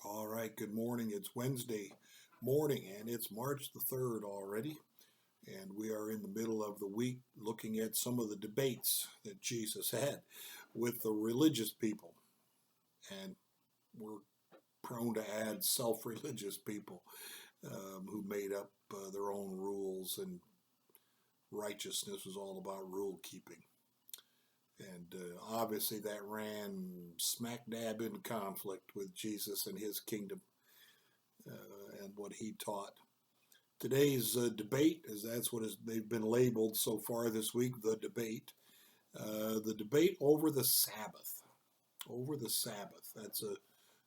All right, good morning. It's Wednesday morning and it's March the 3rd already. And we are in the middle of the week looking at some of the debates that Jesus had with the religious people. And we're prone to add self religious people who made up their own rules, and righteousness was all about rule keeping. And obviously, that ran smack dab in conflict with Jesus and his kingdom and what he taught. Today's debate, as that's what they've been labeled so far this week, the debate. The debate over the Sabbath. Over the Sabbath. That's a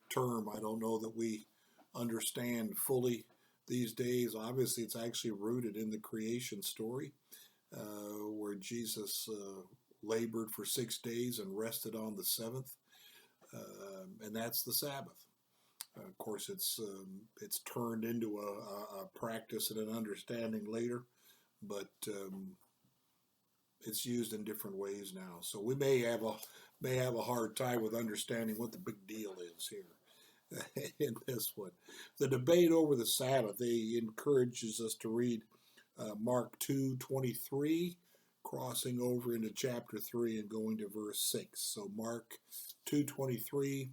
term I don't know that we understand fully these days. Obviously, it's actually rooted in the creation story where Jesus labored for 6 days and rested on the seventh. And that's the Sabbath. Of course, it's turned into a practice and an understanding later, but it's used in different ways now. So we may have a hard time with understanding what the big deal is here in this one. The debate over the Sabbath, they encourages us to read Mark 2:23, crossing over into chapter 3 and going to verse 6. So Mark 2:23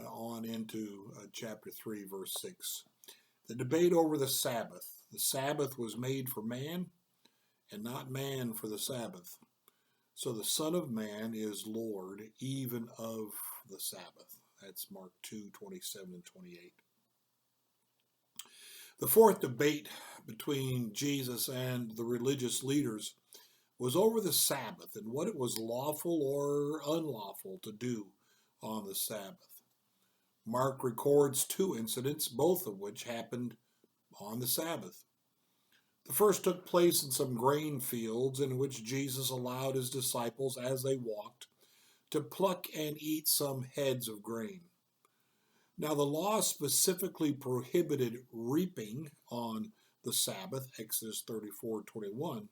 on into chapter 3, verse 6. The debate over the Sabbath. The Sabbath was made for man, and not man for the Sabbath. So the Son of Man is Lord even of the Sabbath. That's Mark 2:27 and 28. The fourth debate between Jesus and the religious leaders was over the Sabbath and what it was lawful or unlawful to do on the Sabbath. Mark records two incidents, both of which happened on the Sabbath. The first took place in some grain fields in which Jesus allowed his disciples, as they walked, to pluck and eat some heads of grain. Now, the law specifically prohibited reaping on the Sabbath, Exodus 34:21.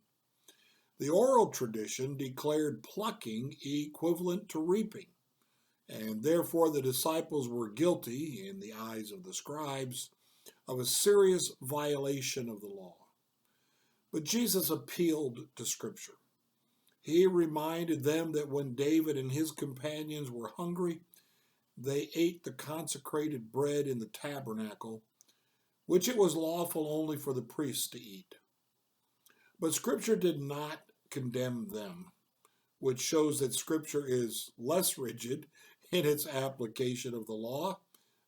The oral tradition declared plucking equivalent to reaping, and therefore the disciples were guilty, in the eyes of the scribes, of a serious violation of the law. But Jesus appealed to Scripture. He reminded them that when David and his companions were hungry, they ate the consecrated bread in the tabernacle, which it was lawful only for the priests to eat. But Scripture did not condemn them, which shows that Scripture is less rigid in its application of the law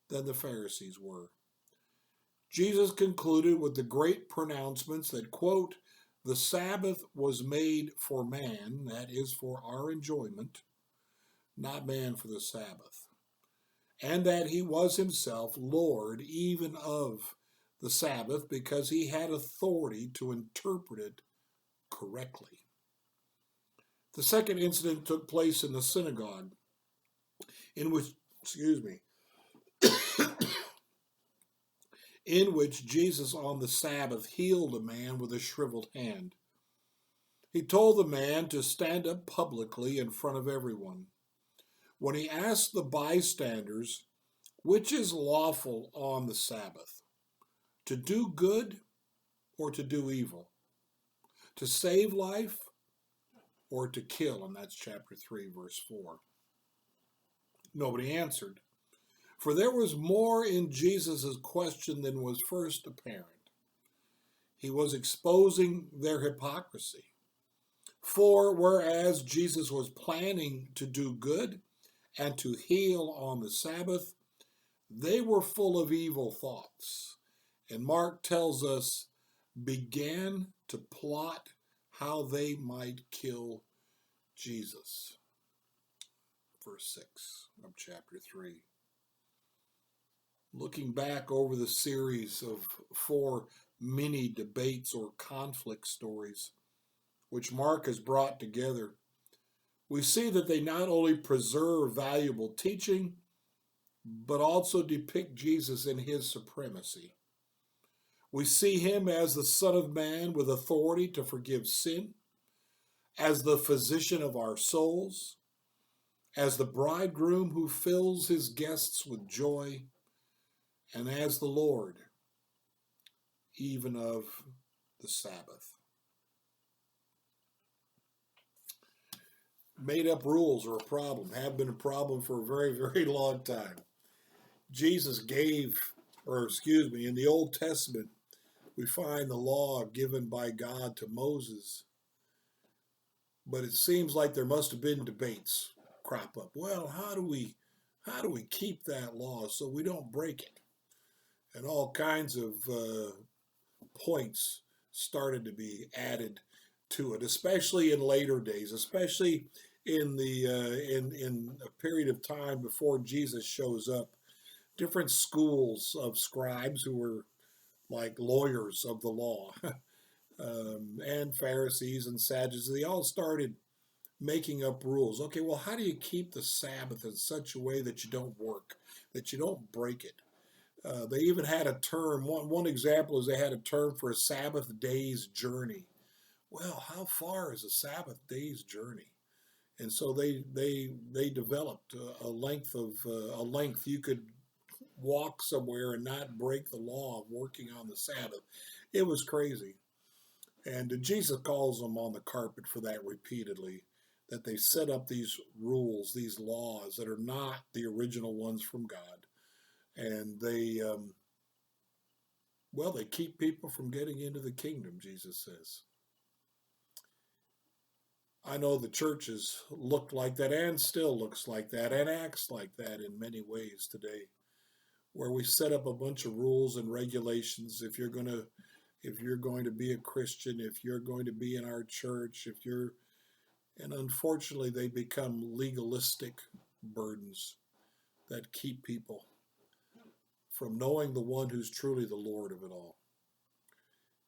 than the Pharisees were. Jesus concluded with the great pronouncements that, quote, the Sabbath was made for man, that is, for our enjoyment, not man for the Sabbath, and that he was himself Lord even of the Sabbath because he had authority to interpret it correctly. The second incident took place in the synagogue in which, in which Jesus on the Sabbath healed a man with a shriveled hand. He told the man to stand up publicly in front of everyone. When he asked the bystanders, which is lawful on the Sabbath, to do good or to do evil, to save life or to kill, and that's chapter 3, verse 4. Nobody answered, for there was more in Jesus' question than was first apparent. He was exposing their hypocrisy. For whereas Jesus was planning to do good and to heal on the Sabbath, they were full of evil thoughts. And Mark tells us, began to plot how they might kill Jesus. Verse 6 of chapter 3. Looking back over the series of 4 mini debates or conflict stories, which Mark has brought together, we see that they not only preserve valuable teaching, but also depict Jesus in his supremacy. We see him as the Son of Man with authority to forgive sin, as the physician of our souls, as the bridegroom who fills his guests with joy, and as the Lord, even of the Sabbath. Made up rules are a problem, have been a problem for a very, very long time. Jesus gave, or excuse me, in the Old Testament, we find the law given by God to Moses, but it seems like there must have been debates crop up. Well, how do we keep that law so we don't break it? And all kinds of points started to be added to it, especially in later days, especially in the in a period of time before Jesus shows up. Different schools of scribes who were like lawyers of the law, and Pharisees and Sadducees, they all started making up rules. Okay, well, how do you keep the Sabbath in such a way that you don't work, that you don't break it? They even had a term. One example is they had a term for a Sabbath day's journey. Well, how far is a Sabbath day's journey? And so they developed a length you could walk somewhere and not break the law of working on the Sabbath. It was crazy. And Jesus calls them on the carpet for that repeatedly, that they set up these rules, these laws that are not the original ones from God. And they keep people from getting into the kingdom, Jesus says. I know the churches looked like that and still looks like that and acts like that in many ways today, where we set up a bunch of rules and regulations. If you're going to be a Christian, if you're going to be in our church, and unfortunately they become legalistic burdens that keep people from knowing the one who's truly the Lord of it all.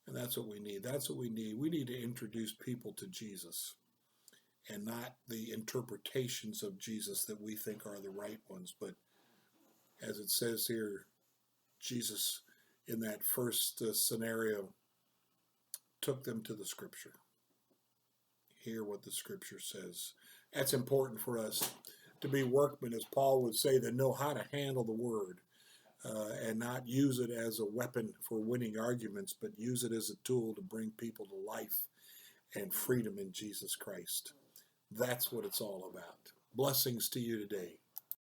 And that's what we need. That's what we need. We need to introduce people to Jesus and not the interpretations of Jesus that we think are the right ones. But as it says here, Jesus, in that first scenario, took them to the Scripture. Hear what the Scripture says. That's important for us to be workmen, as Paul would say, that know how to handle the Word and not use it as a weapon for winning arguments, but use it as a tool to bring people to life and freedom in Jesus Christ. That's what it's all about. Blessings to you today.